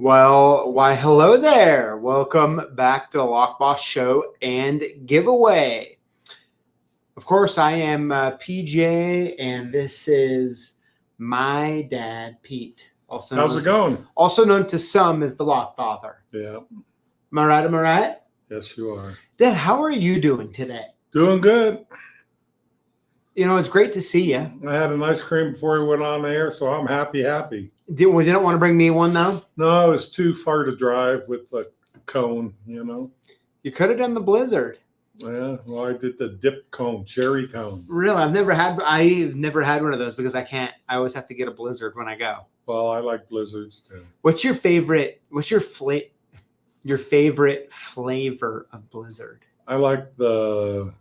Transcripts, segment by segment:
Why, hello there. Welcome back to the Lock Boss Show and Giveaway. Of course, I am PJ, and this is my dad, Pete. How's it going? Also known to some as the Lock Father. Yeah. Am I right? Am I right? Yes, you are. Dad, how are you doing today? Doing good. You know, it's great to see you. I had an ice cream before we went on air, so I'm happy. Didn't want to bring me one, though? No, it was too far to drive with the cone, you know. You could have done the Blizzard. Yeah, well, I did the dip cone, cherry cone. Really? I've never had one of those because I always have to get a Blizzard when I go. Well, I like Blizzards too. What's your favorite flavor of Blizzard? I like the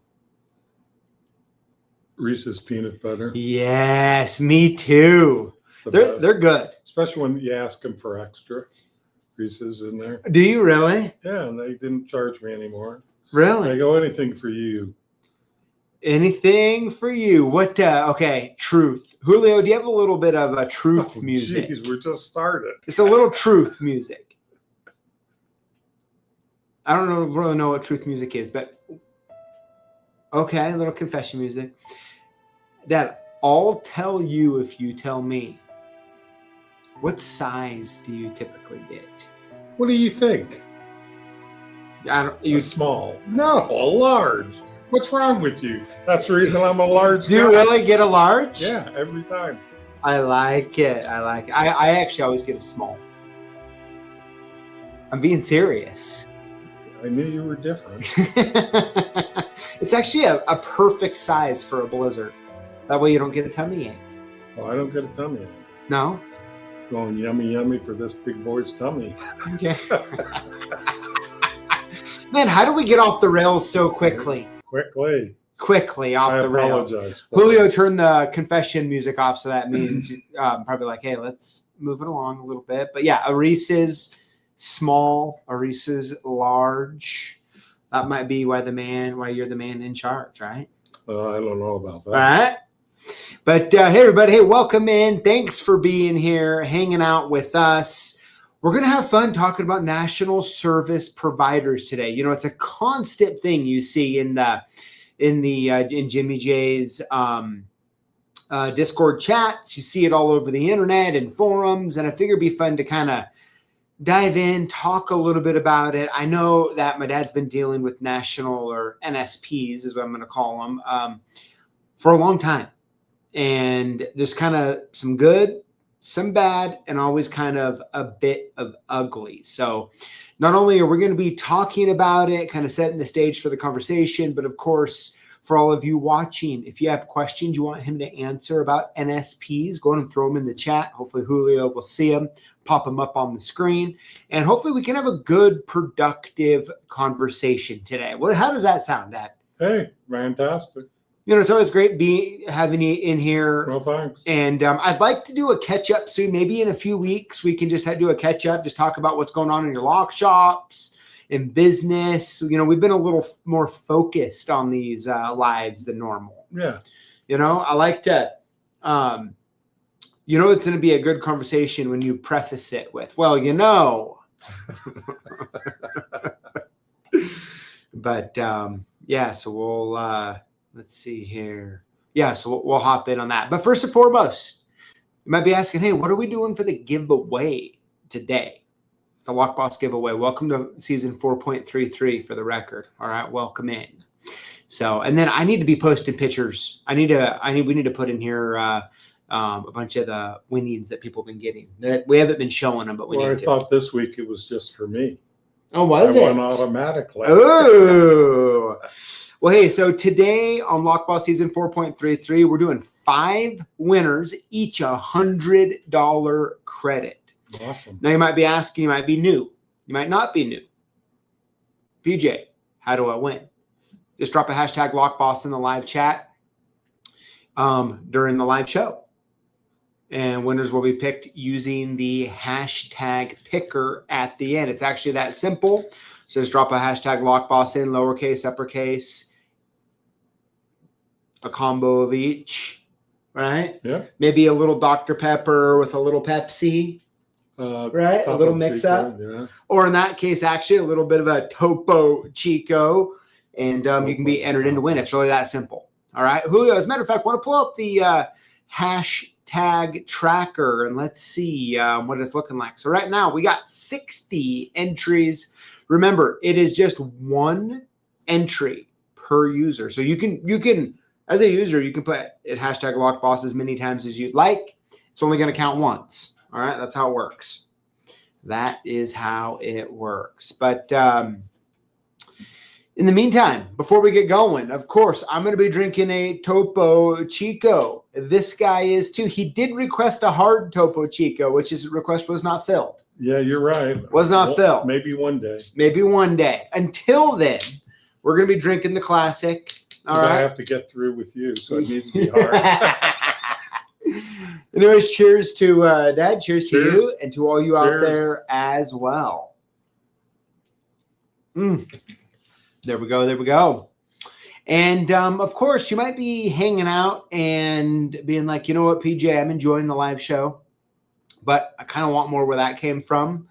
Reese's peanut butter. Yes, me too. They're good. Especially when you ask them for extra Reese's in there. Do you really? Yeah, and they didn't charge me anymore. Really? They go anything for you. Anything for you. What? Okay, truth. Julio, do you have a little bit of a truth music? Jeez, we're just started. It's a little truth music. I don't really know what truth music is, but okay, a little confession music. Dad, I'll tell you if you tell me. What size do you typically get? What do you think? Small? No, a large. What's wrong with you? That's the reason I'm a large. Do you really get a large? Yeah, every time. I like it. I actually always get a small. I'm being serious. I knew you were different. It's actually a perfect size for a Blizzard. That way you don't get a tummy ache. Well, I don't get a tummy ache. No? Going yummy for this big boy's tummy. Okay. Man, how do we get off the rails so quickly? Quickly off the rails. Julio turned the confession music off, so that means probably like, hey, let's move it along a little bit. But yeah, a Reese's small, a Reese's large. That might be why you're the man in charge, right? I don't know about that. All right. But hey, everybody, welcome in. Thanks for being here, hanging out with us. We're going to have fun talking about national service providers today. You know, it's a constant thing you see in Jimmy J's Discord chats. You see it all over the internet and forums, and I figure it'd be fun to kind of dive in, talk a little bit about it. I know that my dad's been dealing with national, or NSPs is what I'm going to call them, for a long time. And there's kind of some good, some bad, and always kind of a bit of ugly. So not only are we going to be talking about it, kind of setting the stage for the conversation, but of course, for all of you watching, if you have questions you want him to answer about NSPs, go ahead and throw them in the chat. Hopefully Julio will see them, pop them up on the screen, and hopefully we can have a good, productive conversation today. Well, how does that sound, Dad? Hey, fantastic. You know, it's always great having you in here. Well, thanks. And I'd like to do a catch-up soon. Maybe in a few weeks, we can just do a catch-up, just talk about what's going on in your lock shops, in business. You know, we've been a little more focused on these lives than normal. Yeah. You know, I like to, you know, it's going to be a good conversation when you preface it with, well, you know. But, yeah, so we'll... let's see here. Yeah, so we'll hop in on that. But first and foremost, you might be asking, hey, what are we doing for the giveaway today? The Lock Boss giveaway. Welcome to season 4.33 for the record. All right, welcome in. So, and then I need to be posting pictures. We need to put in here a bunch of the winnings that people have been getting. We haven't been showing them, but we need to. I thought this week it was just for me. Oh, was it? I went automatically. Oh. Well, hey, so today on Lock Boss season 4.33, we're doing 5 winners, each $100 credit. Awesome. Now, you might be asking, you might be new. You might not be new. PJ, how do I win? Just drop a hashtag LockBoss in the live chat during the live show. And winners will be picked using the hashtag picker at the end. It's actually that simple. So just drop a hashtag LockBoss in, lowercase, uppercase, a combo of each, right? Yeah. Maybe a little Dr. Pepper with a little Pepsi. right? A little Topo mix Chico, up. Yeah. Or in that case, actually, a little bit of a Topo Chico. And you can be entered in to win. It's really that simple. All right. Julio, as a matter of fact, I want to pull up the hashtag tracker and let's see what it's looking like. So right now we got 60 entries. Remember, it is just one entry per user. So you can as a user, you can put it hashtag lockboss as many times as you'd like. It's only going to count once. All right. That's how it works. That is how it works. But in the meantime, before we get going, of course, I'm going to be drinking a Topo Chico. This guy is too. He did request a hard Topo Chico, which his request was not filled. Yeah, you're right. Was not filled. Maybe one day. Maybe one day. Until then, we're going to be drinking the classic. All right. I have to get through with you, so it needs to be hard. Anyways, cheers to Dad. Cheers to you and to all you out Cheers. there as well. There we go. There we go. And of course, you might be hanging out and being like, you know what, PJ, I'm enjoying the live show, but I kind of want more where that came from.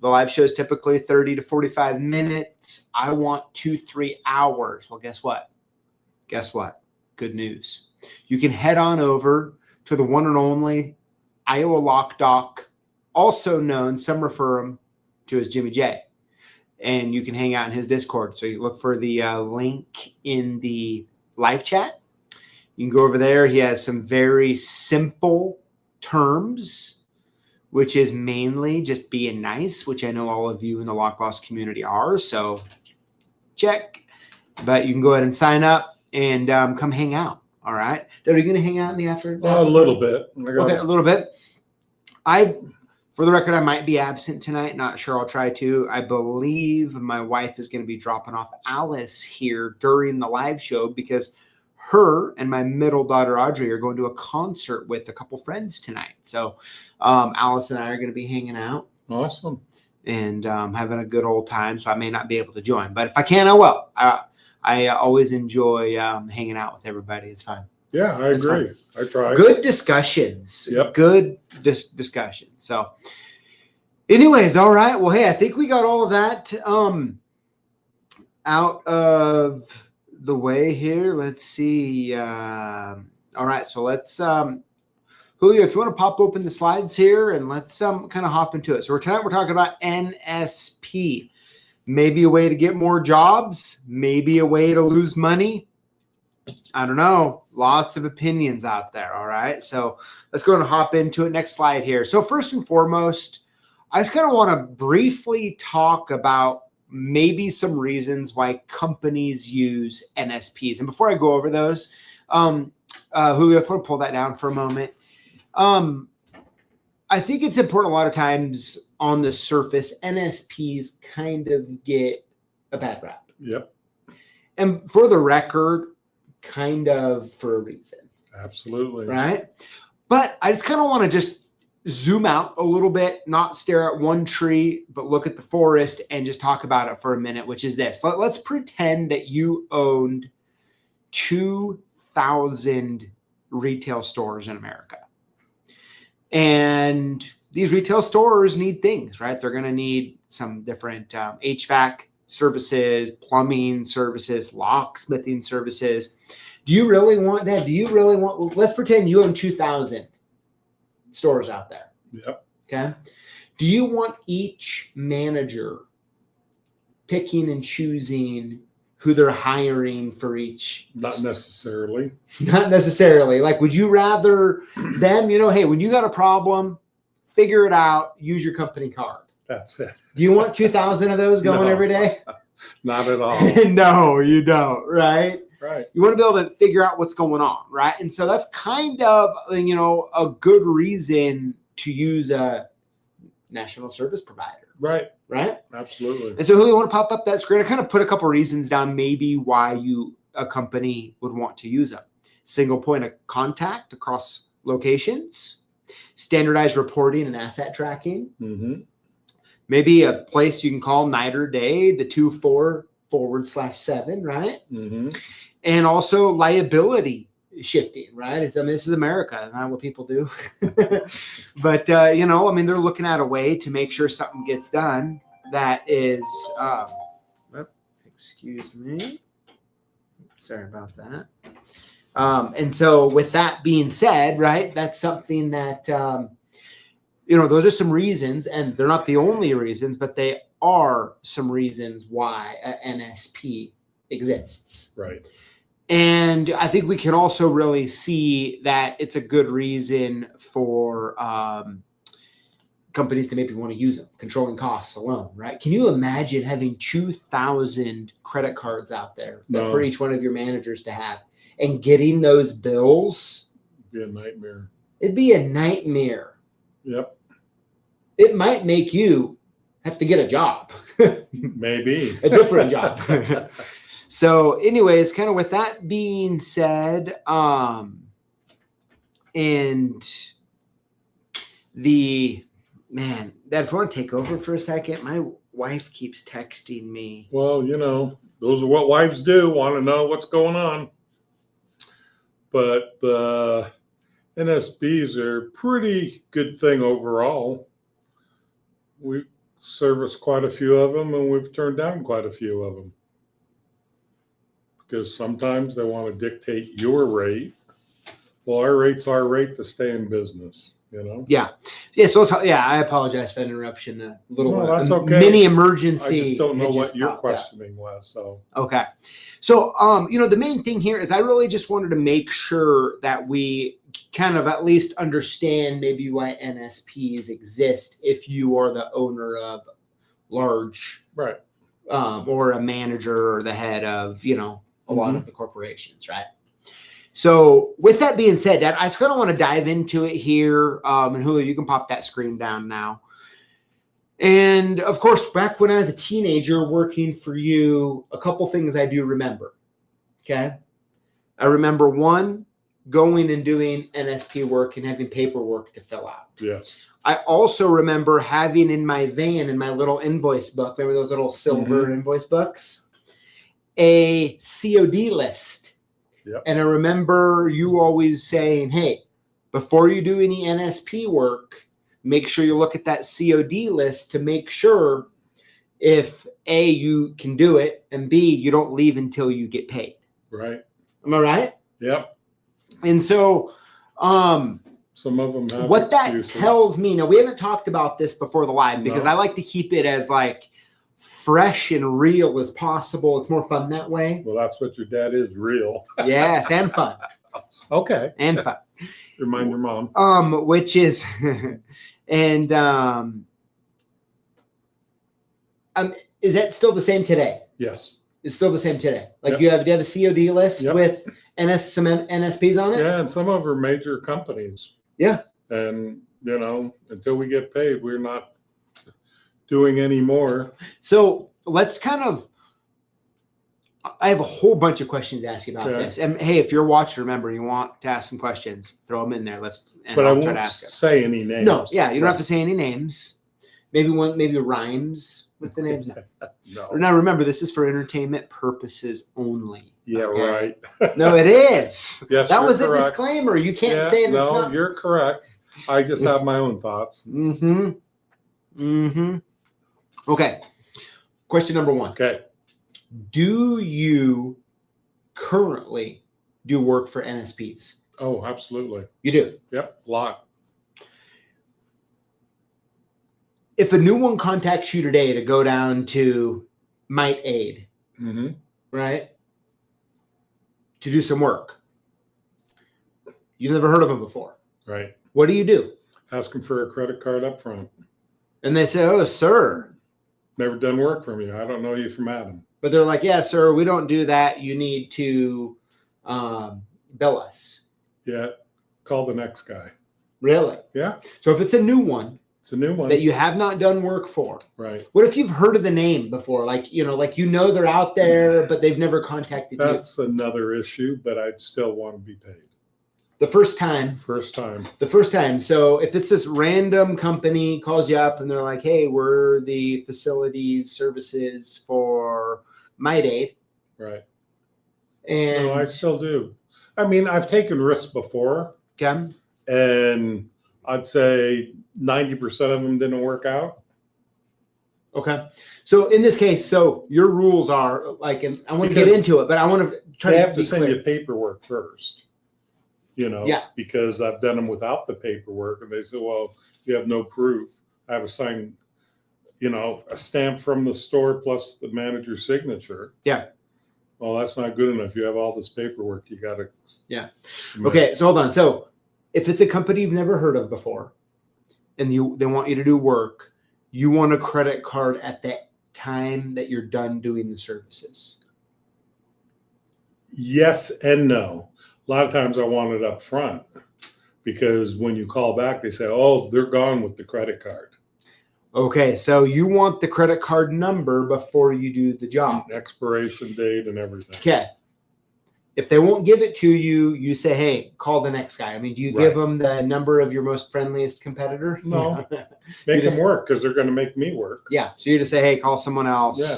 The live show is typically 30 to 45 minutes. I want 2-3 hours. Well, guess what? Guess what? Good news. You can head on over to the one and only Iowa Lock Doc, also known, some refer him to as Jimmy J. And you can hang out in his Discord. So you look for the link in the live chat. You can go over there. He has some very simple terms, which is mainly just being nice, which I know all of you in the Lock Boss community are. So check. But you can go ahead and sign up and come hang out. All right. Are you going to hang out in the afternoon? A little bit. Okay, a little bit. For the record, I might be absent tonight. Not sure. I'll try to. I believe my wife is going to be dropping off Alice here during the live show because her and my middle daughter, Audrey, are going to a concert with a couple friends tonight. So Alice and I are going to be hanging out. Awesome. And having a good old time. So I may not be able to join. But if I can, I will. I always enjoy hanging out with everybody. It's fun. Yeah, I agree. I try. Good discussions. Yep. Good discussion. So anyways, all right. Well, hey, I think we got all of that out of the way here. Let's see. All right. So let's Julio, if you want to pop open the slides here and let's kind of hop into it. So tonight we're talking about NSP. Maybe a way to get more jobs, maybe a way to lose money. I don't know. Lots of opinions out there. All right. So let's go and hop into it. Next slide here. So first and foremost, I just kind of want to briefly talk about maybe some reasons why companies use NSPs. And before I go over those, Julio, if you want to pull that down for a moment. I think it's important a lot of times on the surface, NSPs kind of get a bad rap. Yep. And for the record, kind of for a reason. Absolutely. Right? But I just kind of want to just zoom out a little bit, not stare at one tree, but look at the forest and just talk about it for a minute, which is this. Let's pretend that you owned 2,000 retail stores in America. And these retail stores need things, right? They're going to need some different HVAC services, plumbing services, locksmithing services. Do you really want that? Do you really want, let's pretend you own 2,000 stores out there. Yep. Okay. Do you want each manager picking and choosing who they're hiring for each? Not necessarily. Not necessarily. Like, would you rather them, hey, when you got a problem, figure it out, use your company card. That's it. Do you want 2,000 of those going No. every day? Not at all. No, you don't, right? Right. You want to be able to figure out what's going on, right? And so that's kind of, a good reason to use a national service provider. Right. Right? Absolutely. And so Julio, you want to pop up that screen? I kind of put a couple reasons down maybe why a company would want to use them. Single point of contact across locations, standardized reporting and asset tracking, Mm-hmm. maybe a place you can call night or day, the 24/7, right? Mm-hmm. And also liability shifting, right? I mean, this is America, not what people do. But, you know, I mean, they're looking at a way to make sure something gets done that is, excuse me. Sorry about that. And so with that being said, right, that's something that, you know, those are some reasons, and they're not the only reasons, but they are some reasons why an NSP exists. Right. And I think we can also really see that it's a good reason for companies to maybe want to use them, controlling costs alone, right? Can you imagine having 2,000 credit cards out there for each one of your managers to have, and getting those bills? It'd be a nightmare. It'd be a nightmare. Yep. It might make you have to get a job. Maybe. A different job. So anyways, kind of with that being said, and the man, Dad, if you want to take over for a second, my wife keeps texting me. Well, you know, those are what wives do, want to know what's going on. But the NSPs are a pretty good thing overall. We service quite a few of them, and we've turned down quite a few of them. Because sometimes they want to dictate your rate. Well, our rate's our rate to stay in business, you know? Yeah. Yeah. So, I apologize for the interruption. A little that's okay. Mini emergency. I just don't know what your questioning was. So, okay. So, you know, the main thing here is I really just wanted to make sure that we kind of at least understand maybe why NSPs exist if you are the owner of large, right, or a manager or the head of, you know, a lot of the corporations, right? So with that being said, Dad, I just kind of want to dive into it here. And Julio, you can pop that screen down now. And of course, back when I was a teenager working for you, a couple things I do remember. Okay. I remember one, going and doing NSP work and having paperwork to fill out. Yes. I also remember having in my van, in my little invoice book, remember those little silver invoice books, a COD list. Yep. And I remember you always saying, hey, before you do any NSP work, make sure you look at that COD list to make sure if A, you can do it, and B, you don't leave until you get paid. Right. Am I right? Yep. And so some of them have what excuses. That tells me, now we haven't talked about this before the live because I like to keep it as like fresh and real as possible. It's more fun that way. Well, that's what your dad is, real. Yes, and fun. Okay. And fun. Remind your mom. Which is, and is that still the same today? Yes. It's still the same today. Like do you have a COD list with some NSPs on it? Yeah, and some of them are major companies. Yeah. And, you know, until we get paid, we're not doing any more. So let's kind of, I have a whole bunch of questions to ask you about this. And hey, if you're watching, remember, you want to ask some questions, throw them in there. But I won't say any names. No, yeah, you don't have to say any names. Maybe rhymes with the names. No. Now remember, this is for entertainment purposes only. Yeah, okay? right. No, it is. Yes, that was correct. the disclaimer. You can't say it. No, not... you're correct. I just have my own thoughts. Okay. Question number one. Okay. Do you currently do work for NSPs? Oh, absolutely. You do? Yep, a lot. If a new one contacts you today to go down to Mite Aid, right, to do some work, you've never heard of them before. Right. What do you do? Ask them for a credit card up front. And they say, oh, sir. Never done work from you. I don't know you from Adam. But they're like, yeah, sir, we don't do that. You need to bill us. Yeah. Call the next guy. Really? Yeah. So if it's a new one. It's a new one. That you have not done work for. Right. What if you've heard of the name before? Like they're out there, but they've never contacted you. That's another issue, but I'd still want to be paid. The first time. The first time. So if it's this random company calls you up and they're like, hey, we're the facilities services for Mite Aid. Right. And no, I still do. I mean, I've taken risks before, Okay. and I'd say 90% of them didn't work out. Okay. So in this case, so your rules are like, and I want to get Because into it, but I want to try They to have to be send clear. you paperwork first, Yeah. because I've done them without the paperwork, and they say, well, you have no proof. I have a signed, a stamp from the store plus the manager's signature. Yeah. Well, that's not good enough. You have all this paperwork. You got to. Yeah. submit. Okay. So hold on. So if it's a company you've never heard of before, and they want you to do work, you want a credit card at the time that you're done doing the services. Yes and no. A lot of times I want it up front, because when you call back, they say, oh, they're gone with the credit card. Okay, so you want the credit card number before you do the job. Expiration date and everything. Okay. If they won't give it to you, you say, hey, call the next guy. I mean, do you give them the number of your most friendliest competitor? No. Make them work, because they're going to make me work. Yeah. So you just say, hey, call someone else. Yeah.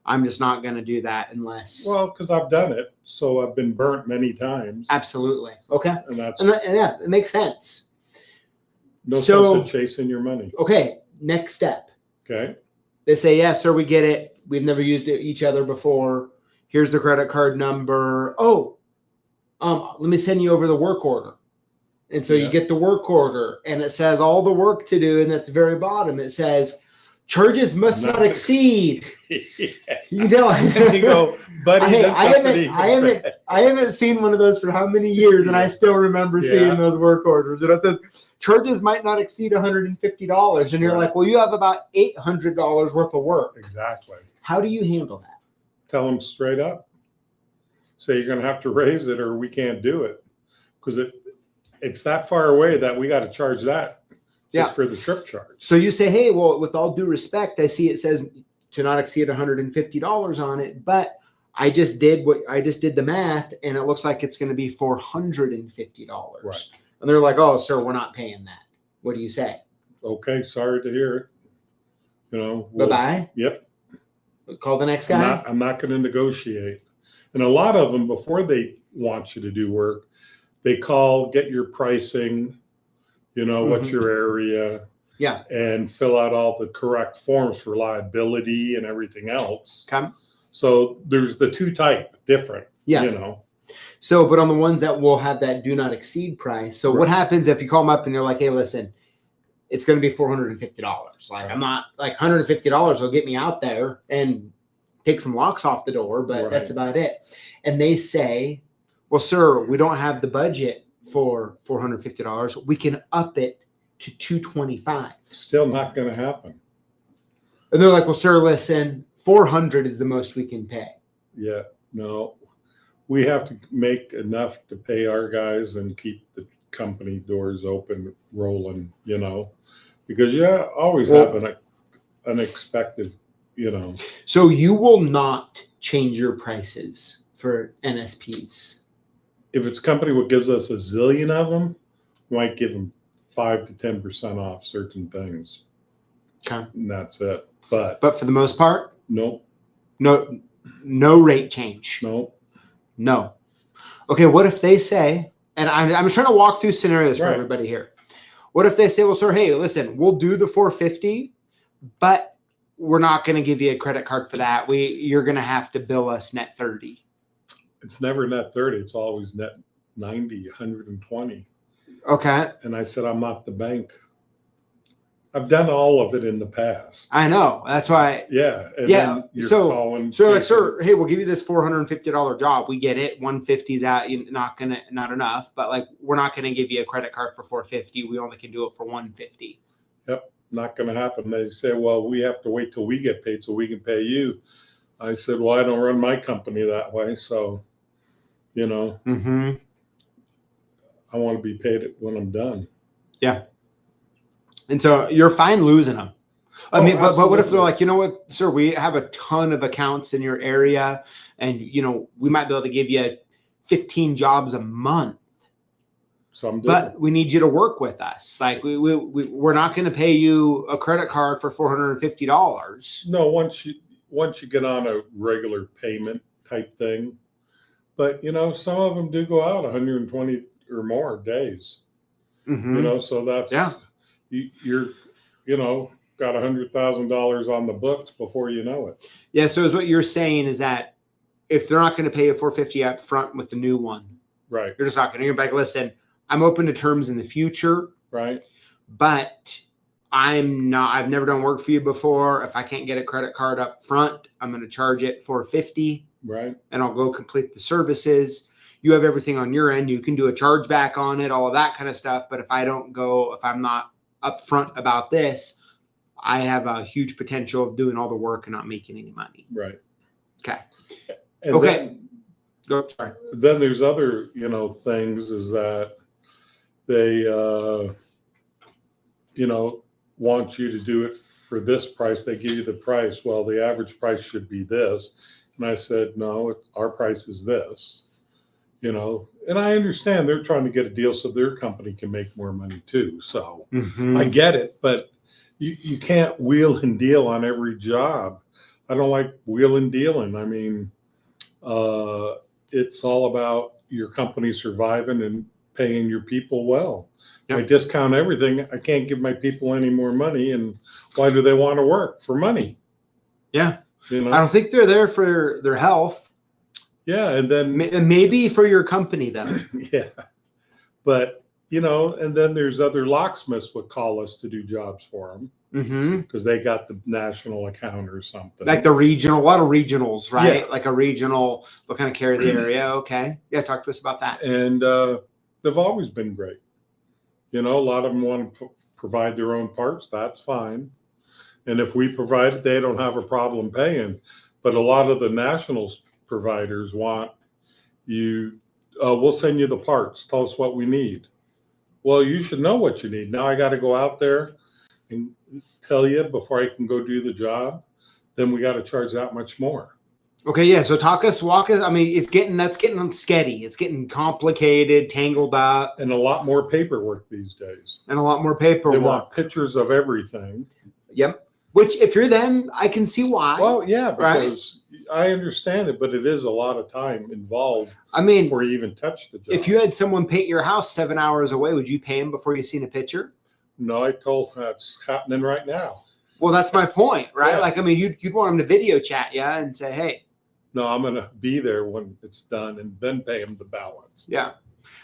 I'm just not going to do that unless. Well, because I've done it, so I've been burnt many times. Absolutely. Okay. And that's and yeah, it makes sense. no sense in chasing your money. Okay. Next step. Okay. They say, yes, sir, we get it. We've never used each other before. Here's the credit card number. Oh, let me send you over the work order. And so you get the work order, and it says all the work to do. And at the very bottom, it says charges must not exceed. Yeah. You know, And you go, buddy, hey, this I haven't seen one of those for how many years, and I still remember seeing those work orders. And it says charges might not exceed $150, and you're like, well, you have about $800 worth of work. Exactly. How do you handle that? Tell them straight up. Say you're going to have to raise it, or we can't do it, because it's that far away that we got to charge that just for the trip charge. So you say, hey, well, with all due respect, I see it says to not exceed $150 on it, but I just did the math, and it looks like it's going to be $450. Right. And they're like, oh, sir, we're not paying that. What do you say? Okay, sorry to hear it. Bye-bye. Yep. Call the next guy. I'm not going to negotiate. And a lot of them, before they want you to do work, they call, get your pricing, what's your area, and fill out all the correct forms for liability and everything else. Okay. So there's the two type different. So, but on the ones that will have that do not exceed price. So what happens if you call them up and you're like, hey, listen, it's going to be $450. Like, I'm not like $150 will get me out there and take some locks off the door, but that's about it. And they say, well, sir, we don't have the budget for $450. We can up it to $225. Still not going to happen. And they're like, well, sir, listen, $400 is the most we can pay. Yeah, no, we have to make enough to pay our guys and keep the company doors open, rolling, because you always have an unexpected, So you will not change your prices for NSPs. If it's a company that gives us a zillion of them, we might give them 5 to 10% off certain things. Okay. And that's it. But for the most part, nope. No rate change. Nope. No. Okay, what if they say, and I'm trying to walk through scenarios for everybody here. What if they say, well, sir, hey, listen, we'll do the $450, but we're not going to give you a credit card for that. You're going to have to bill us net 30. It's never net 30. It's always net 90, 120. Okay. And I said, I'm not the bank. I've done all of it in the past. I know. That's why. Yeah. And then you're calling. So like, sir, hey, we'll give you this $450 job. We get it. 150 is out. You're not enough. But like, we're not going to give you a credit card for $450. We only can do it for $150. Yep. Not going to happen. They say, well, we have to wait till we get paid so we can pay you. I said, well, I don't run my company that way. So, Mm-hmm. I want to be paid when I'm done. Yeah. And so you're fine losing them. I mean, but what if they're like, you know what, sir, we have a ton of accounts in your area, and we might be able to give you 15 jobs a month. But we need you to work with us. Like we're not going to pay you a credit card for $450. No, once you get on a regular payment type thing. But some of them do go out 120 or more days. Mm-hmm. So that's Yeah. you're got $100,000 on the books before you know it. Yeah. So is what you're saying is that if they're not going to pay you $450 up front with the new one, Right. you're just not going to. You're like, listen, I'm open to terms in the future, Right. but I'm not. I've never done work for you before. If I can't get a credit card up front, I'm going to charge it $450. Right. And I'll go complete the services. You have everything on your end. You can do a chargeback on it, all of that kind of stuff. But if I'm not upfront about this, I have a huge potential of doing all the work and not making any money. Right. Okay. And okay. Sorry. Then there's other, things is that they, want you to do it for this price. They give you the price. Well, the average price should be this. And I said, no, our price is this, and I understand they're trying to get a deal so their company can make more money too. So I get it, but you can't wheel and deal on every job. I don't like wheel and dealing. I mean, it's all about your company surviving and paying your people well. Yep. I discount everything. I can't give my people any more money. And why do they want to work? For money. Yeah. I don't think they're there for their health. Yeah. And then maybe for your company though. Yeah. But, and then there's other locksmiths would call us to do jobs for them. Because they got the national account or something. Like the regional, a lot of regionals, right? Yeah. Like a regional will kind of carry the area. Okay. Yeah. Talk to us about that. And they've always been great. A lot of them want to provide their own parts. That's fine. And if we provide it, they don't have a problem paying. But a lot of the national providers want you, we'll send you the parts. Tell us what we need. Well, you should know what you need. Now I got to go out there and tell you before I can go do the job. Then we got to charge that much more. Okay, yeah. So walk us. I mean, that's getting sketty. It's getting complicated, tangled up, and a lot more paperwork these days. And a lot more paperwork. They want pictures of everything. Yep. Which, if you're them, I can see why. Well, yeah, because I understand it, but it is a lot of time involved. I mean, before you even touch the job. If you had someone paint your house 7 hours away, would you pay them before you seen a picture? No, I told that's happening right now. Well, that's my point, right? Yeah. Like, I mean, you'd want them to video chat you and say, hey. No, I'm going to be there when it's done and then pay them the balance. Yeah.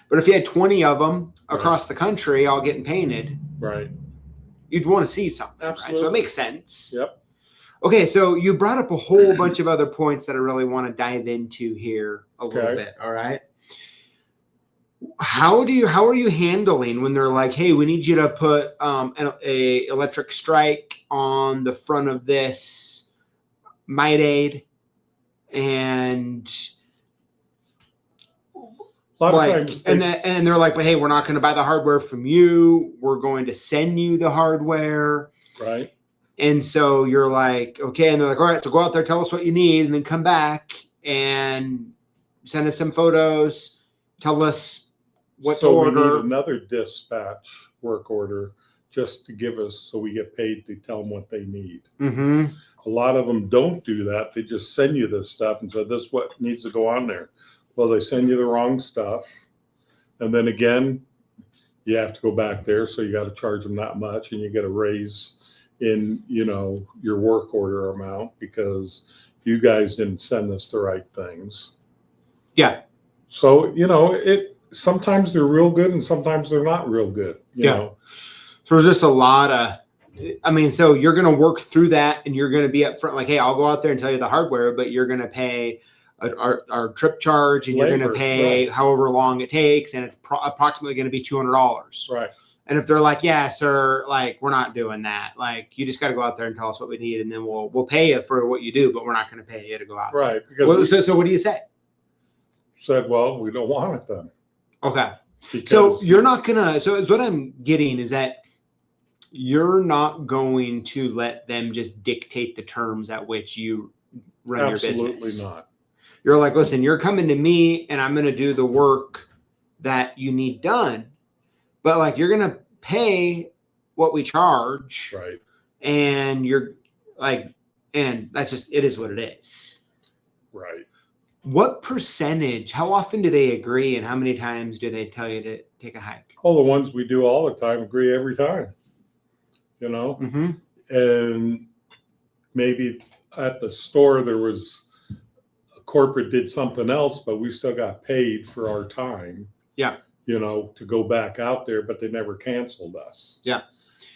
But if you had 20 of them across the country all getting painted, right, you'd want to see something. Absolutely. Right? So it makes sense. Yep. Okay, so you brought up a whole bunch of other points that I really want to dive into here a little bit. All right. How are you handling when they're like, hey, we need you to put a electric strike on the front of this Mite Aid, and a lot of times and they're like, well, hey, we're not going to buy the hardware from you. We're going to send you the hardware. Right. And so you're like, okay. And they're like, all right, so go out there, tell us what you need, and then come back and send us some photos. Tell us what to order. We need another dispatch work order just to give us so we get paid to tell them what they need. Mm-hmm. A lot of them don't do that. They just send you this stuff and say, this is what needs to go on there. Well, they send you the wrong stuff. And then again, you have to go back there. So you got to charge them that much, and you get a raise in, your work order amount because you guys didn't send us the right things. Yeah. So, sometimes they're real good and sometimes they're not real good. You know? So there's just a lot of, so you're going to work through that and you're going to be upfront like, hey, I'll go out there and tell you the hardware, but you're going to pay our trip charge and you're going to pay however long it takes. And it's approximately going to be $200. Right. And if they're like, yeah, sir, like, we're not doing that. Like, you just got to go out there and tell us what we need. And then we'll pay you for what you do, but we're not going to pay you to go out. Right. Because so what do you say? Said, well, we don't want it then. Okay. So you're not going to, so what I'm getting is that you're not going to let them just dictate the terms at which you run your business. Absolutely not. You're like, listen, you're coming to me and I'm going to do the work that you need done. But like, you're going to pay what we charge. Right. And you're like, and that's just, it is what it is. Right. what percentage, how often do they agree, and how many times do they tell you to take a hike? All the ones we do all the time agree every time, Mm-hmm. and maybe at the store there was a corporate did something else, but we still got paid for our time. Yeah. To go back out there, but they never canceled us. Yeah.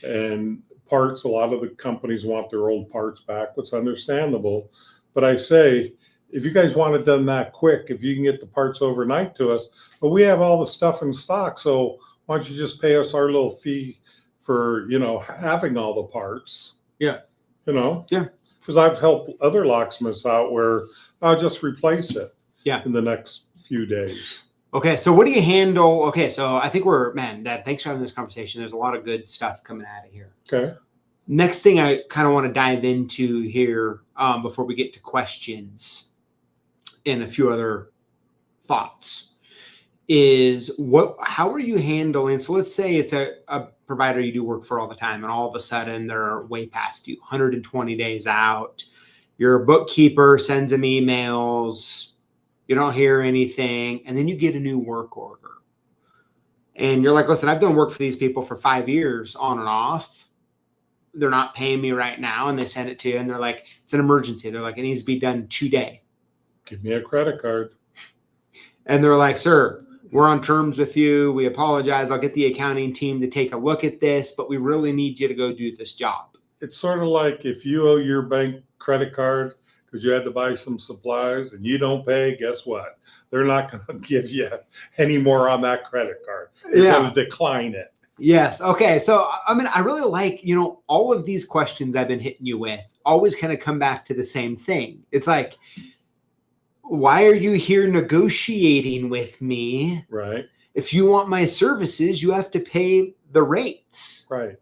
And parts, a lot of the companies want their old parts back, which is understandable. But I say, if you guys want it done that quick, if you can get the parts overnight to us, but we have all the stuff in stock, so why don't you just pay us our little fee for, having all the parts? Yeah. Yeah. Because I've helped other locksmiths out where I'll just replace it. Yeah. In the next few days. Okay, so what do you handle? Okay, so I think Dad, thanks for having this conversation. There's a lot of good stuff coming out of here. Okay. Next thing I kind of want to dive into here before we get to questions and a few other thoughts is how are you handling? So let's say it's a provider you do work for all the time, and all of a sudden they're way past you, 120 days out. Your bookkeeper sends them emails. You don't hear anything, and then you get a new work order. And you're like, listen, I've done work for these people for 5 years on and off. They're not paying me right now, and they send it to you, and they're like, it's an emergency. They're like, it needs to be done today. Give me a credit card. And they're like, sir, we're on terms with you. We apologize. I'll get the accounting team to take a look at this, but we really need you to go do this job. It's sort of like if you owe your bank credit card because you had to buy some supplies and you don't pay, guess what? They're not going to give you any more on that credit card. They're going to decline it. Yes. Okay. So, I really like, all of these questions I've been hitting you with always kind of come back to the same thing. It's like, why are you here negotiating with me? Right. If you want my services, you have to pay the rates. Right.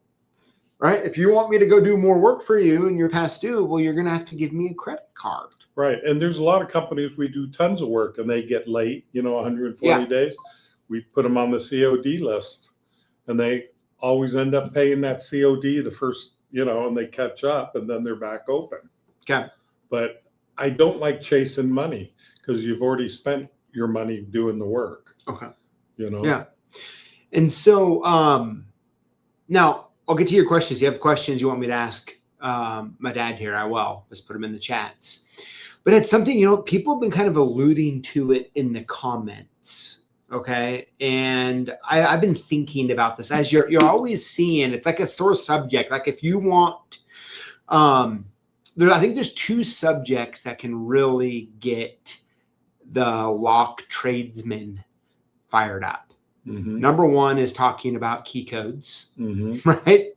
Right. If you want me to go do more work for you and you're past due, well, you're going to have to give me a credit card. Right. And there's a lot of companies we do tons of work and they get late, 140 days. We put them on the COD list and they always end up paying that COD the first, and they catch up and then they're back open. Okay. But I don't like chasing money because you've already spent your money doing the work. Okay. Yeah. And so now I'll get to your questions. If you have questions you want me to ask my dad here, I will. Let's put them in the chats. But it's something, people have been kind of alluding to it in the comments. Okay. And I've been thinking about this as you're always seeing, it's like a sore subject. Like if you want, I think there's two subjects that can really get the lock tradesmen fired up. Mm-hmm. Number one is talking about key codes, right?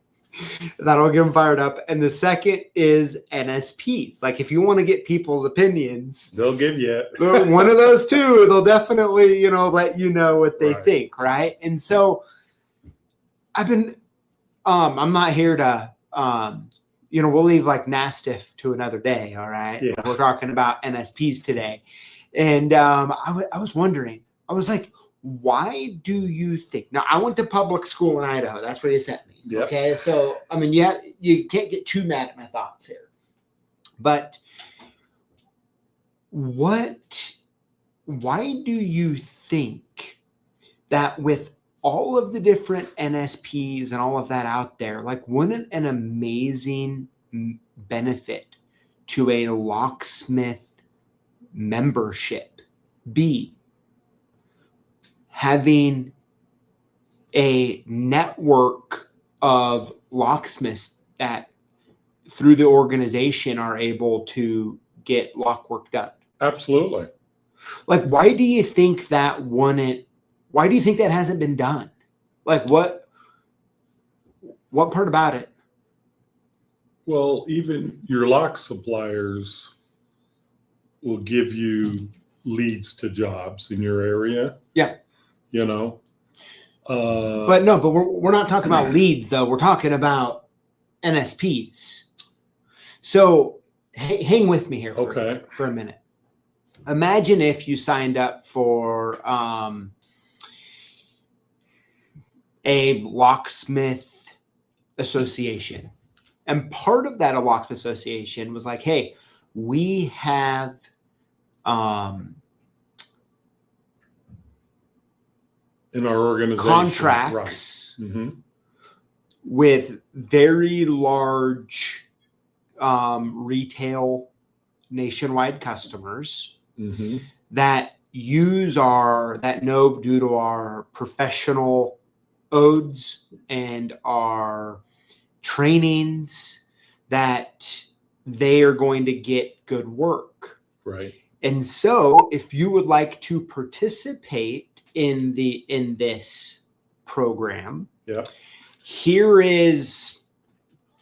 That'll get them fired up. And the second is NSPs. Like if you want to get people's opinions, they'll give you it. One of those two, they'll definitely, let you know what they think, right? And so I've been, I'm not here to, we'll leave like NASTIF to another day, all right? Yeah. We're talking about NSPs today. And I was wondering, I was like, why do you think? Now, I went to public school in Idaho. That's where you sent me. Yep. Okay. So, you can't get too mad at my thoughts here. But why do you think that with all of the different NSPs and all of that out there, like wouldn't an amazing benefit to a locksmith membership be having a network of locksmiths that through the organization are able to get lock work done? Absolutely. Like, why do you think that hasn't been done? Like what part about it? Well, even your lock suppliers will give you leads to jobs in your area. Yeah. But we're not talking about leads though. We're talking about NSPs. So hang with me here for a minute. Imagine if you signed up for a locksmith association, and part of that locksmith association was like, hey, we have in our organization. contracts Right. Mm-hmm. with very large retail nationwide customers Mm-hmm. that know due to our professional odes and our trainings that they are going to get good work. Right. And so if you would like to participate in this program, Yeah. here is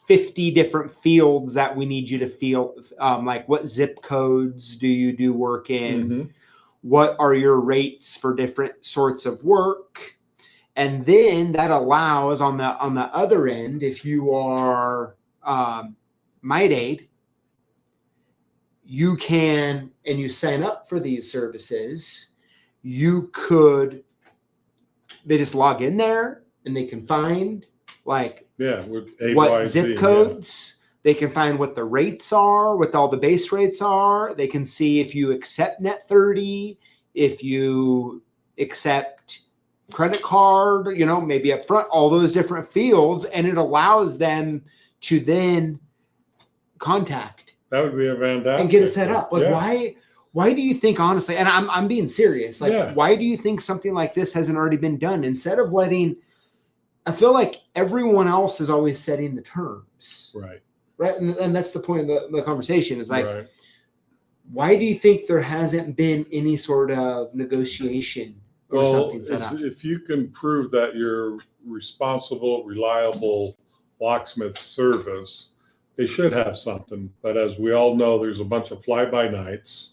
50 different fields that we need you to fill. Like, what zip codes do you do work in? Mm-hmm. What are your rates for different sorts of work? And then that allows on the other end, if you are Mite Aid, you can, and you sign up for these services, they just log in there and they can find like with what zip codes. They can find what the rates are, what all the base rates are. They can see if you accept Net 30, if you accept credit card, maybe up front, all those different fields. And it allows them to then contact. That would be a fantastic. And get it set up. Like, why do you think, honestly, and I'm being serious, like, why do you think something like this hasn't already been done? Instead of I feel like everyone else is always setting the terms. Right. Right. And that's the point of the conversation is like, right. Why do you think there hasn't been any sort of negotiation or something set up? If you can prove that you're responsible, reliable locksmith service, they should have something. But as we all know, there's a bunch of fly-by-nights,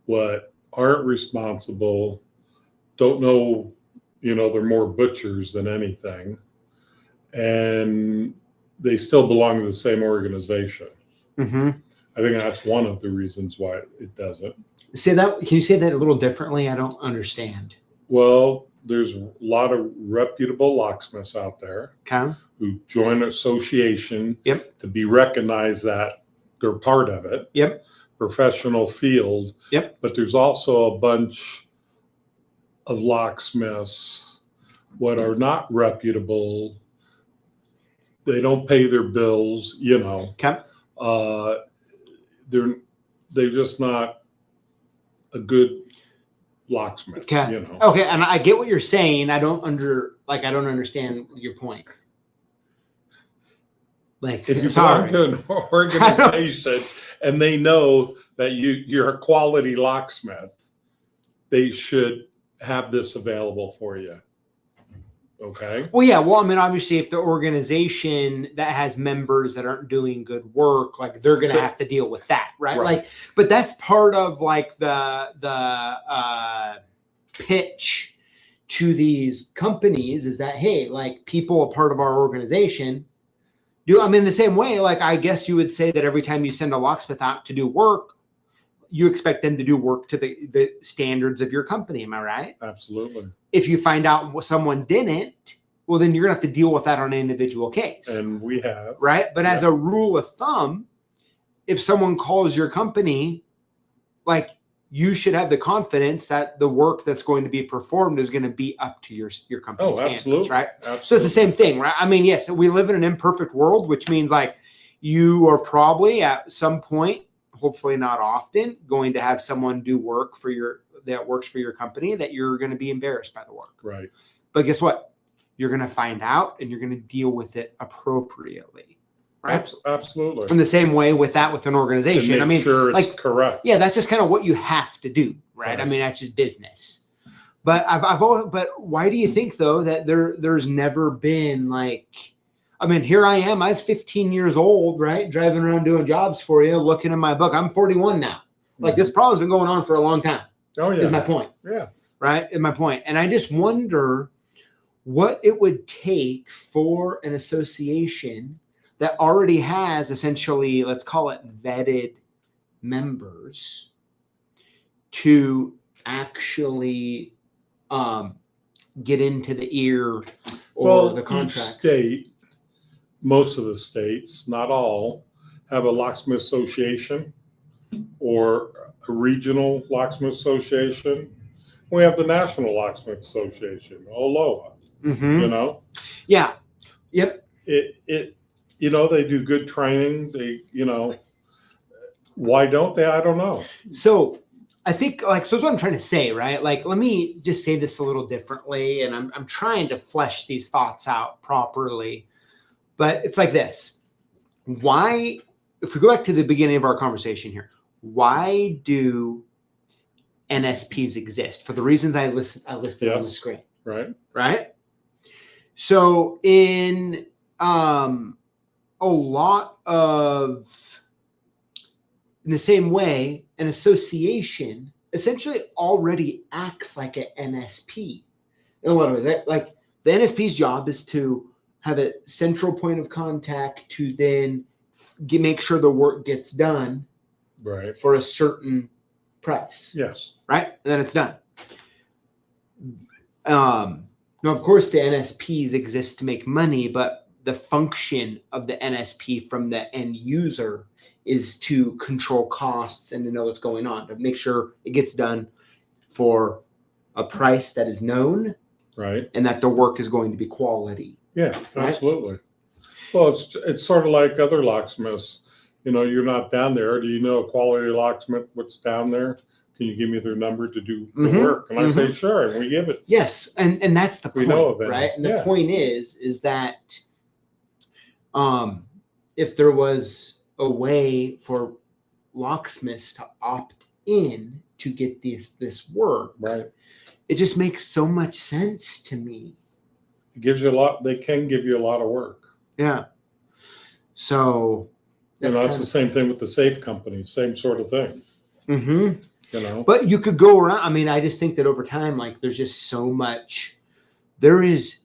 what aren't responsible, don't know, they're more butchers than anything. And they still belong to the same organization. Mm-hmm. I think that's one of the reasons why it doesn't. Can you say that a little differently? I don't understand. Well, there's a lot of reputable locksmiths out there who join an association to be recognized that they're part of it. Professional field. But there's also a bunch of locksmiths what are not reputable. They don't pay their bills, they're just not a good locksmith. Okay, and I get what you're saying. I don't understand your point. Like, if you belong to an organization and they know that you're a quality locksmith, they should have this available for you. Okay. Well, yeah. Well, I mean, obviously, if the organization that has members that aren't doing good work, like, they're going to have to deal with that, right? Like, but that's part of like the pitch to these companies is that, hey, like, people a part of our organization do. I mean, the same way, like, I guess you would say that every time you send a locksmith out to do work, you expect them to do work to the standards of your company. Am I right? Absolutely. If you find out someone didn't, well, then you're going to have to deal with that on an individual case. And we have. Right? But as a rule of thumb, if someone calls your company, like, you should have the confidence that the work that's going to be performed is going to be up to your company standards, absolutely. Right? Absolutely. So it's the same thing, right? I mean, yes, we live in an imperfect world, which means, like, you are probably at some point, hopefully not often, going to have someone do work that works for your company that you're going to be embarrassed by the work. Right. But guess what? You're going to find out and you're going to deal with it appropriately. Right. Absolutely. In the same way with an organization. I mean, sure, it's like, correct. Yeah, that's just kind of what you have to do, right? I mean, that's just business. But but why do you think though that there's never been like, I mean, here I am. I was 15 years old, right? Driving around doing jobs for you, looking in my book. I'm 41 now. Like, this problem's been going on for a long time. Oh, yeah. Is my point. Yeah. Right? Is my point. And I just wonder what it would take for an association that already has essentially, let's call it vetted members, to actually get into the ear or the contract. Most of the states, not all, have a locksmith association or a regional locksmith association. We have the National Locksmith Association, OLOA. Mm-hmm. You know, Yeah. Yep. it they do good training. They why don't they? I don't know. So I think so that's what I'm trying to say, right? Like, let me just say this a little differently, and I'm trying to flesh these thoughts out properly. But it's like this. Why, if we go back to the beginning of our conversation here, why do NSPs exist? For the reasons I listed on the screen. Right? So in a lot of, in the same way, an association essentially already acts like an NSP in a lot of ways. Like, the NSP's job is to have a central point of contact to then make sure the work gets done for a certain price. Yes. Right? And then it's done. Now, of course, the NSPs exist to make money, but the function of the NSP from the end user is to control costs and to know what's going on, to make sure it gets done for a price that is known, right, and that the work is going to be quality. Yeah, right? Absolutely. Well, it's sort of like other locksmiths. You're not down there. Do you know a quality locksmith? What's down there? Can you give me their number to do the work? And I say, sure, and we give it. Yes, and that's the point, know of it, right? And the point is that if there was a way for locksmiths to opt in to get this work, right, it just makes so much sense to me. It gives you a lot. They can give you a lot of work. Yeah. So it's the same thing with the safe companies. Same sort of thing. Mm-hmm. But you could go around. I mean, I just think that over time, like, there's just so much. There is,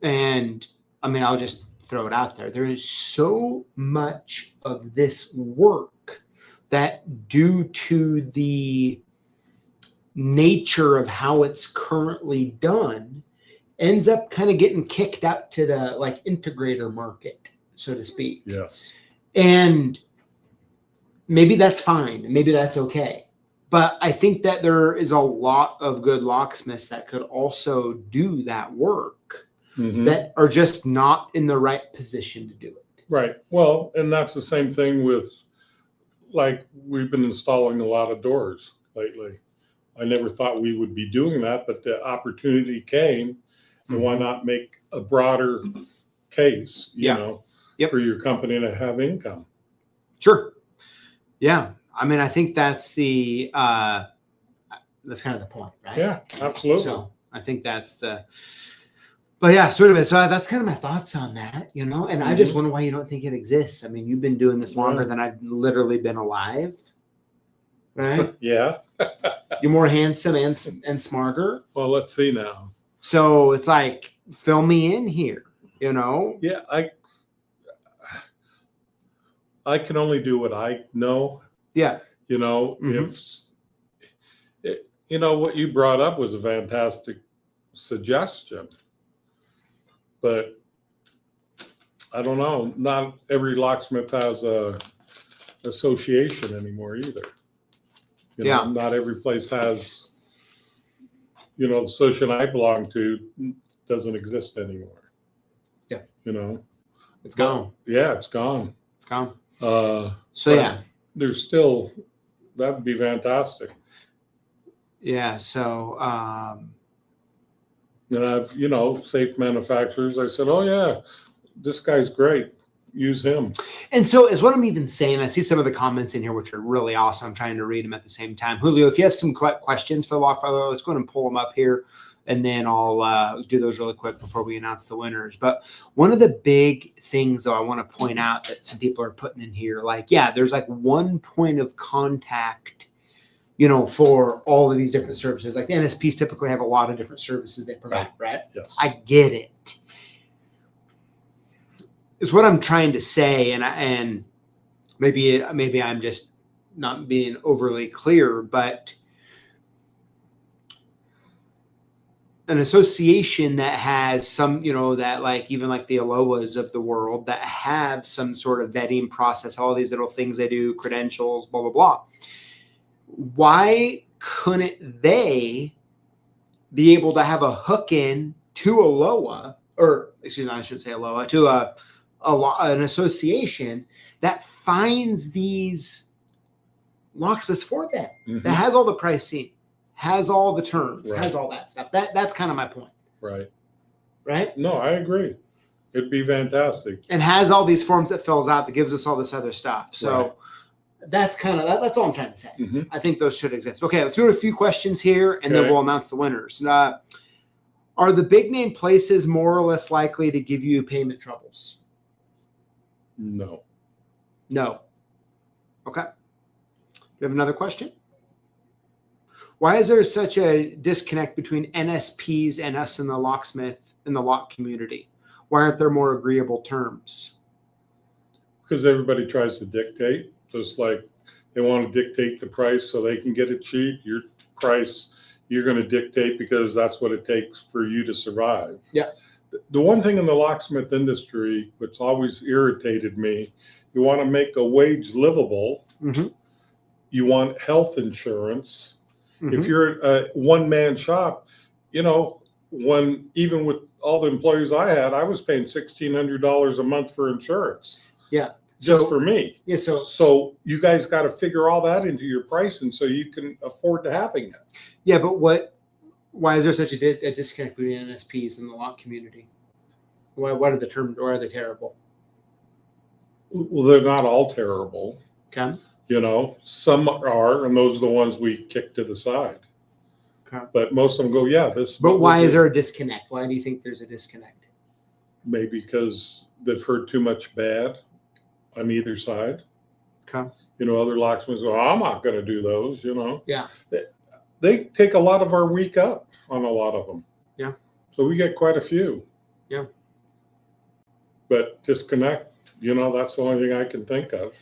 and I mean, I'll just throw it out there. There is so much of this work that, due to the nature of how it's currently done, ends up kind of getting kicked out to the integrator market, so to speak. Yes. And maybe that's fine. Maybe that's okay. But I think that there is a lot of good locksmiths that could also do that work that are just not in the right position to do it. Right. Well, and that's the same thing with, we've been installing a lot of doors lately. I never thought we would be doing that, but the opportunity came. And why not make a broader case, for your company to have income? Sure. Yeah. I mean, I think that's kind of the point, right? Yeah, absolutely. So I think but yeah, sort of. So that's kind of my thoughts on that, and I just wonder why you don't think it exists. I mean, you've been doing this longer than I've literally been alive, right? Yeah. You're more handsome and smarter. Well, let's see now. So it's like, fill me in here, Yeah, I can only do what I know. Yeah. If what you brought up was a fantastic suggestion, but I don't know. Not every locksmith has a association anymore either. Not every place has. The association I belong to doesn't exist anymore. Yeah. It's gone. Yeah, it's gone. It's gone. So yeah, there's still, that would be fantastic. Yeah. So, and I've, safe manufacturers, I said, oh yeah, this guy's great. Use him. And so is what I'm even saying. I see some of the comments in here, which are really awesome. I'm trying to read them at the same time. Julio, if you have some questions for the Lockfather, let's go ahead and pull them up here. And then I'll do those really quick before we announce the winners. But one of the big things, though, I want to point out that some people are putting in here, there's one point of contact, for all of these different services. Like, the NSPs typically have a lot of different services they provide, right? Yes. I get it. It's what I'm trying to say, and maybe I'm just not being overly clear, but an association that has some, that even the Aloas of the world that have some sort of vetting process, all these little things they do, credentials, blah, blah, blah. Why couldn't they be able to have a hook in to a LOA, or excuse me, I shouldn't say a LOA, to an association that finds these locksmiths for them, that has all the pricing, has all the terms, has all that stuff. That's kind of my point. Right? No, I agree. It'd be fantastic. And has all these forms that fills out that gives us all this other stuff. So that's kind of that's all I'm trying to say. I think those should exist. Okay, let's do a few questions here, and then we'll announce the winners. Are the big name places more or less likely to give you payment troubles? No. Okay. You have another question? Why is there such a disconnect between NSPs and us in the locksmith in the lock community? Why aren't there more agreeable terms? Because everybody tries to dictate, just like they want to dictate the price so they can get it cheap. Your price, you're going to dictate because that's what it takes for you to survive. Yeah. The one thing in the locksmith industry, which always irritated me, you want to make a wage livable. You want health insurance. If you're a one-man shop, when even with all the employees I had, I was paying $1,600 a month for insurance. Yeah. Just for me. Yeah. So you guys got to figure all that into your pricing so you can afford to having it. Yeah, but why is there such a disconnect between NSPs and the lock community? What are the terms, or are they terrible? Well, they're not all terrible. Okay. Some are, and those are the ones we kick to the side. Okay. But most of them go, yeah, this. But why is there a disconnect? Why do you think there's a disconnect? Maybe because they've heard too much bad on either side. Okay. Other locksmiths go, I'm not going to do those, Yeah. They take a lot of our week up on a lot of them. Yeah. So we get quite a few. Yeah. But disconnect, that's the only thing I can think of.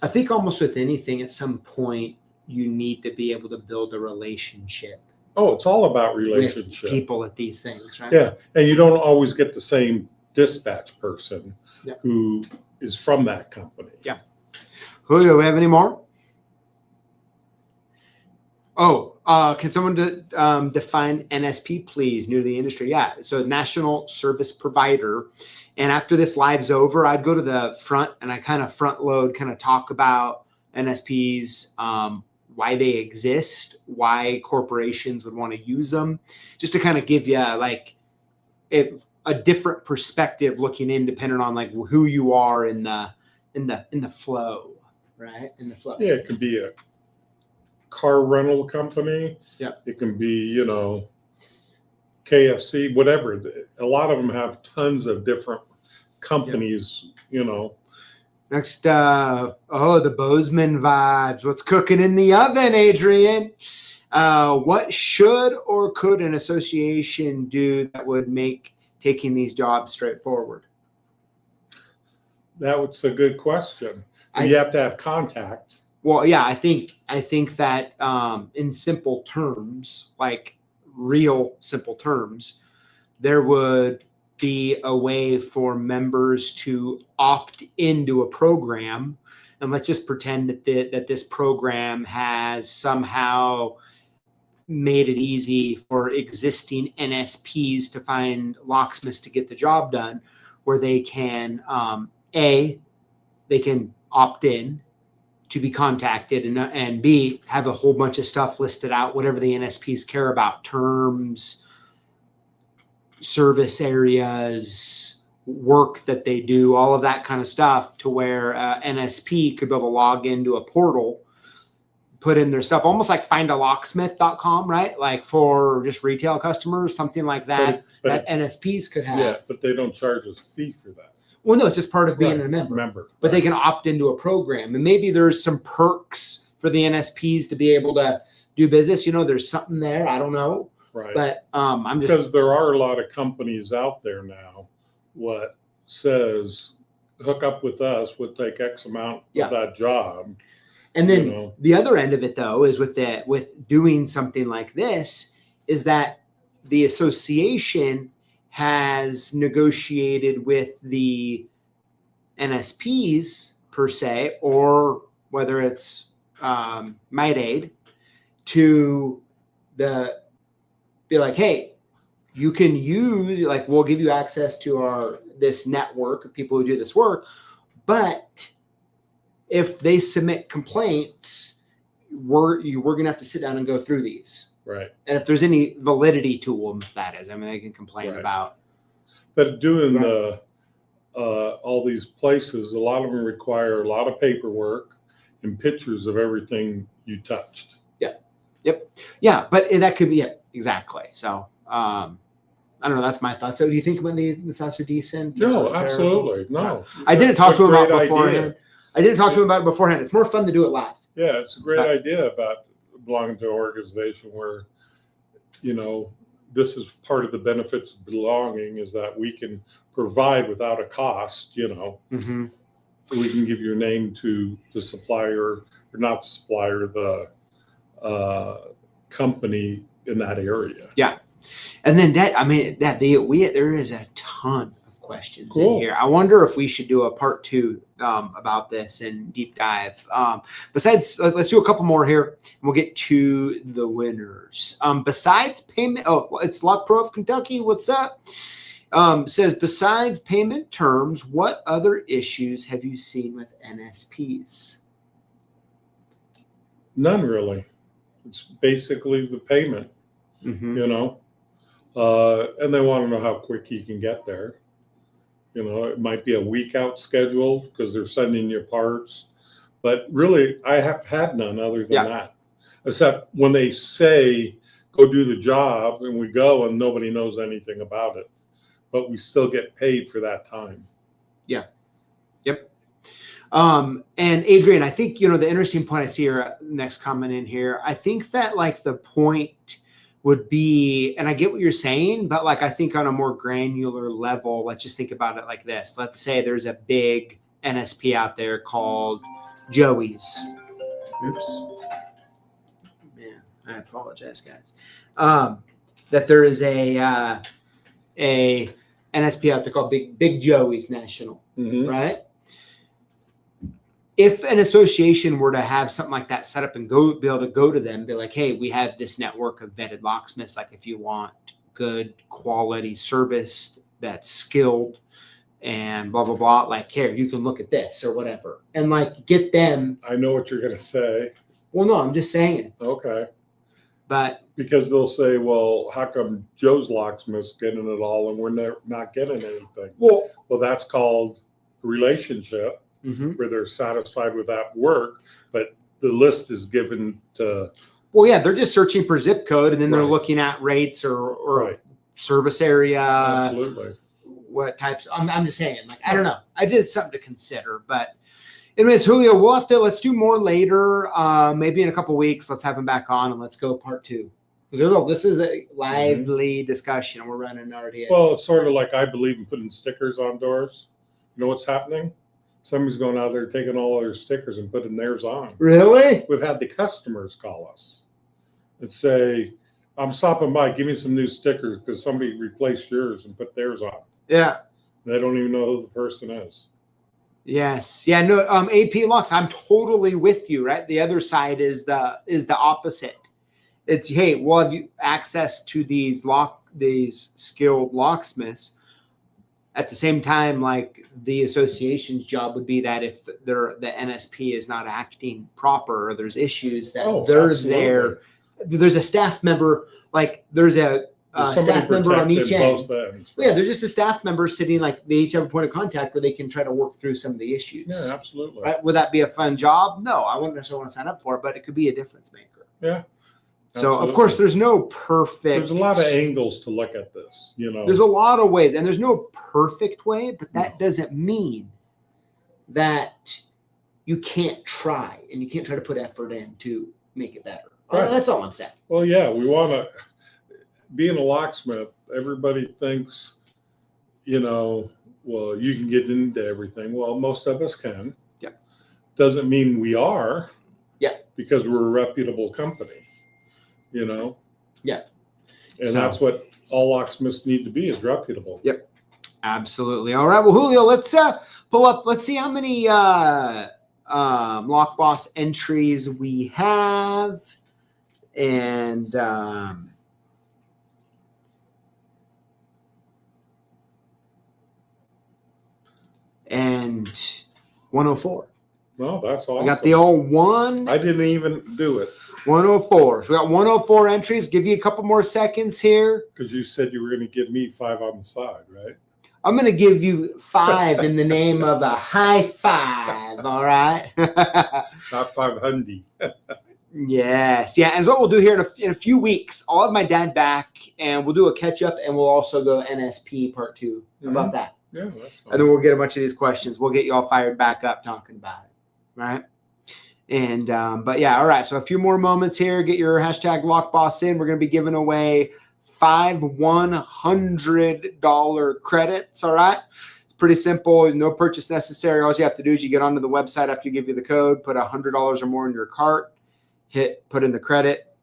I think almost with anything, at some point, you need to be able to build a relationship. Oh, it's all about relationship. With people at these things, right? Yeah. And you don't always get the same dispatch person who is from that company. Yeah. Julio, we have any more? Oh, can someone define NSP, please? New to the industry. Yeah. So national service provider. And after this live's over, I'd go to the front and I kind of front load, kind of talk about NSPs, why they exist, why corporations would want to use them, just to kind of give you like a different perspective looking in, depending on like who you are in the flow, right? In the flow. Yeah, it could be a car rental company. Yeah. It can be, KFC, whatever. A lot of them have tons of different companies, Next, the Bozeman vibes. What's cooking in the oven, Adrian? What should or could an association do that would make taking these jobs straightforward? That was a good question. You have to have contact. Well, yeah, I think that in simple terms, like real simple terms, there would be a way for members to opt into a program. And let's just pretend that this program has somehow made it easy for existing NSPs to find locksmiths to get the job done, where they can, they can opt in to be contacted, and B, have a whole bunch of stuff listed out, whatever the NSPs care about, terms, service areas, work that they do, all of that kind of stuff, to where NSP could be able to log into a portal, put in their stuff, almost like findalocksmith.com, right? Like for just retail customers, something like that, that NSPs could have. Yeah, but they don't charge a fee for that. Well, no, it's just part of being a member. But they can opt into a program. And maybe there's some perks for the NSPs to be able to do business. There's something there. I don't know. Right. But I'm just. Because there are a lot of companies out there now what says hook up with us, we'll take X amount of that job. And then the other end of it, though, is with doing something like this, is that the association has negotiated with the NSPs per se, or whether it's Mite Aid, to be like, hey, you can use, like, we'll give you access to this network of people who do this work, but if they submit complaints, we're going to have to sit down and go through these. Right. And if there's any validity to them, that is, I mean, they can complain Right. about. But doing Right. all these places, a lot of them require a lot of paperwork and pictures of everything you touched. Yeah, but that could be it. Exactly. So, I don't know. That's my thoughts. So do you think when the thoughts are decent? No, or terrible? absolutely. No. I didn't talk It's to a him about great beforehand. idea. I didn't talk to him about it beforehand. It's more fun to do it live. Yeah, it's a great But- idea about belonging to an organization where, this is part of the benefits of belonging is that we can provide without a cost, Mm-hmm. we can give your name to the supplier, or not the supplier, the company in that area. And then there is a ton of questions in Cool. here. I wonder if we should do a part 2 about this and deep dive. Besides, let's do a couple more here, and we'll get to the winners. Besides payment, it's Lock Pro of Kentucky. What's up? Says, besides payment terms, what other issues have you seen with NSPs? None really. It's basically the payment, Mm-hmm. And they want to know how quick you can get there. It might be a week out scheduled because they're sending you parts. But really, I have had none other than that. Except when they say, go do the job, and we go and nobody knows anything about it. But we still get paid for that time. And Adrian, I think, the interesting point I see here, next comment in here, I think that like the point would be, and I get what you're saying, but like, I think on a more granular level, let's just think about it like this. Let's say there's a big NSP out there called Joey's. Oops. Man, I apologize, guys. That there is a NSP out there called Big Joey's National, Mm-hmm. right? If an association were to have something like that set up and be able to go to them, be like, hey, we have this network of vetted locksmiths. Like, if you want good quality service that's skilled and blah, blah, blah, like, here, you can look at this or whatever. And like, get them. I know what you're going to say. Well, no, I'm just saying. Okay. But Because they'll say, well, how come Joe's Locksmith's getting it all and we're not getting anything? well, That's called a relationship mhm. where they're satisfied with that work, but the list is given to. Well, yeah, they're just searching for zip code, and then they're Right. looking at rates or Right. service area. Absolutely. What types? I'm just saying, like, I don't know. I did something to consider, but anyways, Julio, let's do more later. Maybe in a couple weeks, let's have him back on and let's go part 2. Because this is a lively discussion. We're running already. Well, it's sort of like I believe in putting stickers on doors. You know what's happening? Somebody's going out there taking all their stickers and putting theirs on. Really? We've had the customers call us and say, I'm stopping by, give me some new stickers because somebody replaced yours and put theirs on. Yeah. They don't even know who the person is. Yes. Yeah. No. AP locks. I'm totally with you. Right. The other side is the opposite. It's, hey, we'll have you access to these skilled locksmiths. At the same time, like, the association's job would be that if the NSP is not acting proper or there's issues, that there's a staff member, like there's a staff member on each end. Yeah, there's just a staff member sitting, like, they each have a point of contact where they can try to work through some of the issues. Yeah, absolutely. Right? Would that be a fun job? No, I wouldn't necessarily want to sign up for it, but it could be a difference maker. Yeah. So, Absolutely. of course, there's no perfect. There's a lot of angles to look at this, There's a lot of ways, and there's no perfect way, but that doesn't mean that you can't try, and you can't try to put effort in to make it better. Right. That's all I'm saying. Well, yeah, we want to, being a locksmith, everybody thinks, well, you can get into everything. Well, most of us can. Yeah. Doesn't mean we are. Yeah. Because we're a reputable company, Yeah. And So- that's what all locksmiths need to be, is reputable. Yep. Absolutely. All right. Well, Julio, let's pull up. Let's see how many Lock Boss entries we have. And and 104. Well, that's awesome. I got the old one. I didn't even do it 104. So we got 104 entries. Give you a couple more seconds here. because you said you were going to give me 5 on the side, right? I'm going to give you 5 in the name of a high five. All right. Not 500. Yes. Yeah. And so what we'll do here in a few weeks, I'll have my dad back and we'll do a catch up and we'll also go NSP part 2. How about that? Yeah, that's fine. And then we'll get a bunch of these questions. We'll get you all fired back up talking about it. Right. And, but yeah. All right. So a few more moments here. Get your hashtag LockBoss in. We're going to be giving away 5 $100 credits. All right. It's pretty simple. No purchase necessary. All you have to do is you get onto the website after you give you the code, put $100 or more in your cart, put in the credit,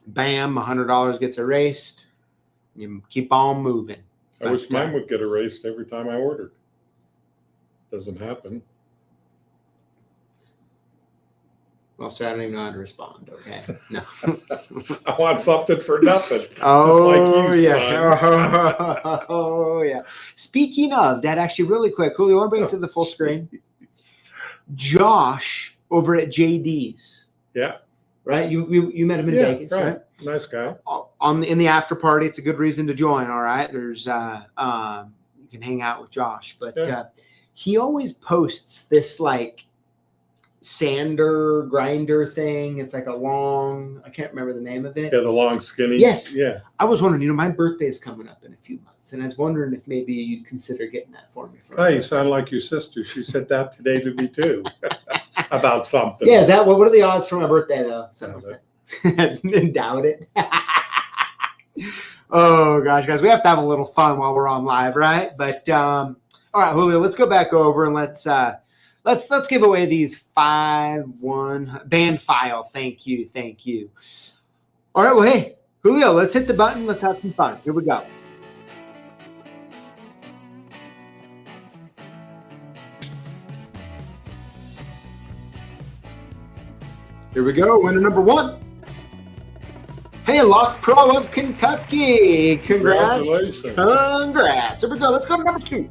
bam, $100 gets erased. You keep on moving. I wish mine would get erased every time I ordered. Doesn't happen. Well, so I don't even know how to respond. Okay. No. I want something for nothing. Oh, just like you, yeah. son. Oh, yeah. Speaking of that, actually, really quick, Julio, I want to bring it to the full screen. Josh over at JD's. Yeah. Right? You met him in Vegas, right? Nice guy. In the after party, it's a good reason to join. All right. There's you can hang out with Josh, but he always posts this like sander grinder thing. It's like a long, I can't remember the name of it. Yeah, the long skinny. Yes. Yeah. I was wondering, my birthday is coming up in a few months, and I was wondering if maybe you'd consider getting that for me. Oh, you sound like your sister. She said that today to me too about something. Yeah, is that what are the odds for my birthday though? Doubt it. Oh gosh, guys, we have to have a little fun while we're on live, right? But all right, Julio, let's go back over and let's give away these 5-1 band file. Thank you. All right, well, hey, Julio, let's hit the button. Let's have some fun. Here we go. Here we go. Winner number 1. Hey, Lock Pro of Kentucky. Congrats. Congrats. Here we go. Let's go to number 2.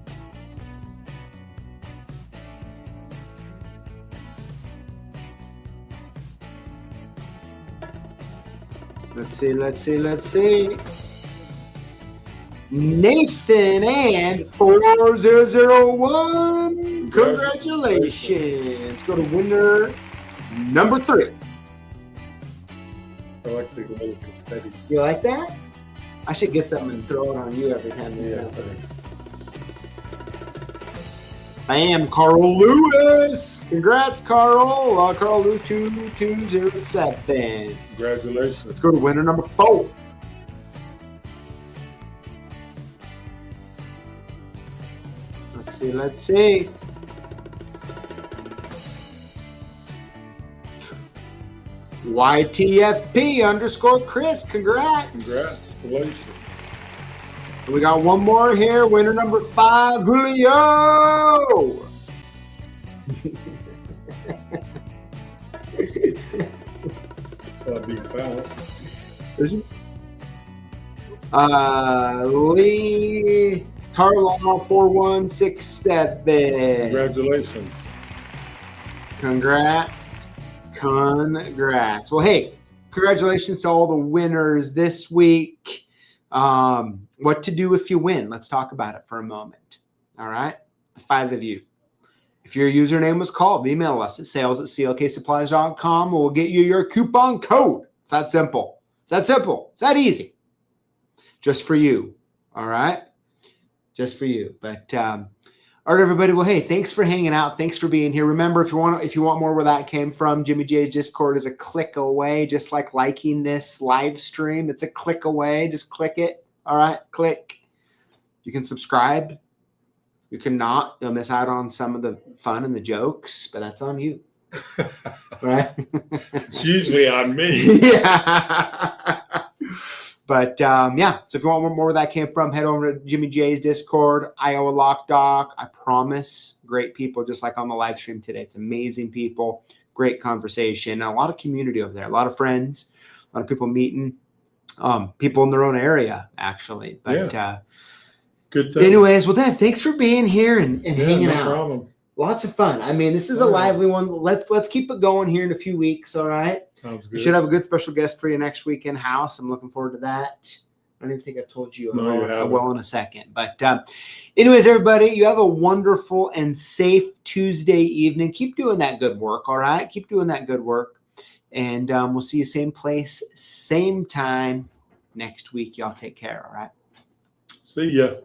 Let's see. Nathan and 4001. Congratulations. Go to winner number 3. I like the little confetti. You like that? I should get something and throw it on you every time. Bam, Carl Lewis. Congrats, Carl. Carl Lewis 2207. Congratulations. Let's go to winner number 4. Let's see. YTFP_Chris. Congrats. Congratulations. We got one more here. Winner number 5, Julio. So I'd be foul. Lee Tarlaw 4167. Congratulations. Congrats. Well, hey, congratulations to all the winners this week. What to do if you win? Let's talk about it for a moment. All right, the 5 of you. If your username was called, email us at sales@clksupplies.com. We'll get you your coupon code. It's that simple. It's that easy. Just for you. All right? Just for you. But all right, everybody. Well, hey, thanks for hanging out. Thanks for being here. Remember, if you want more where that came from, Jimmy J's Discord is a click away, just like liking this live stream. It's a click away. Just click it. All right, click. You can subscribe. You cannot. You'll miss out on some of the fun and the jokes, but that's on you. Right? It's usually on me. Yeah. But yeah, so if you want more where that came from, head over to Jimmy J's Discord, Iowa Lock Doc. I promise, great people, just like on the live stream today. It's amazing people, great conversation, a lot of community over there, a lot of friends, a lot of people meeting people in their own area, actually. But good thing. anyways, well, Dad, thanks for being here and hanging no out. problem. Lots of fun. I mean, this is a All right. lively one. Let's keep it going here in a few weeks. All right. Sounds We good. should have a good special guest for you next week in house. I'm looking forward to that. I don't even think I've told you. No, you I haven't. will in a second. But anyways, everybody, you have a wonderful and safe Tuesday evening. Keep doing that good work. All right. Keep doing that good work. And we'll see you same place, same time next week. Y'all take care. All right. See ya.